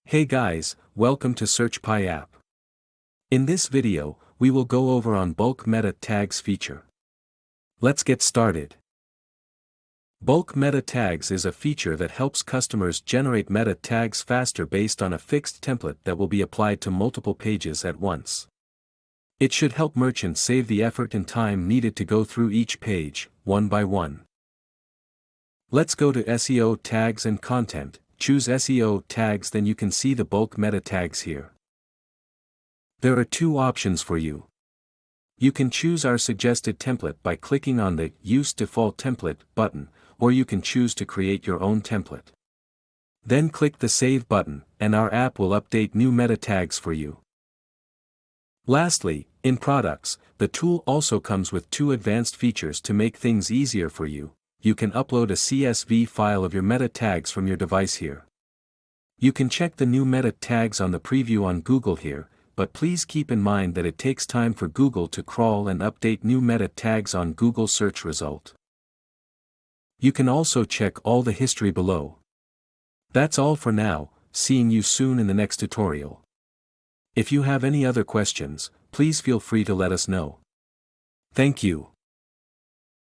Hey guys, welcome to SearchPy app. In this video, we will go over on bulk meta tags feature. Let's get started. Bulk meta tags is a feature that helps customers generate meta tags faster based on a fixed template that will be applied to multiple pages at once. It should help merchants save the effort and time needed to go through each page, one by one. Let's go to SEO tags and content. Choose SEO tags, then you can see the bulk meta tags here. There are two options for you. You can choose our suggested template by clicking on the Use Default Template button, or you can choose to create your own template. Then click the Save button, and our app will update new meta tags for you. Lastly, in products, the tool also comes with two advanced features to make things easier for you. You can upload a CSV file of your meta tags from your device here. You can check the new meta tags on the preview on Google here, but please keep in mind that it takes time for Google to crawl and update new meta tags on Google search result. You can also check all the history below. That's all for now, seeing you soon in the next tutorial. If you have any other questions, please feel free to let us know. Thank you.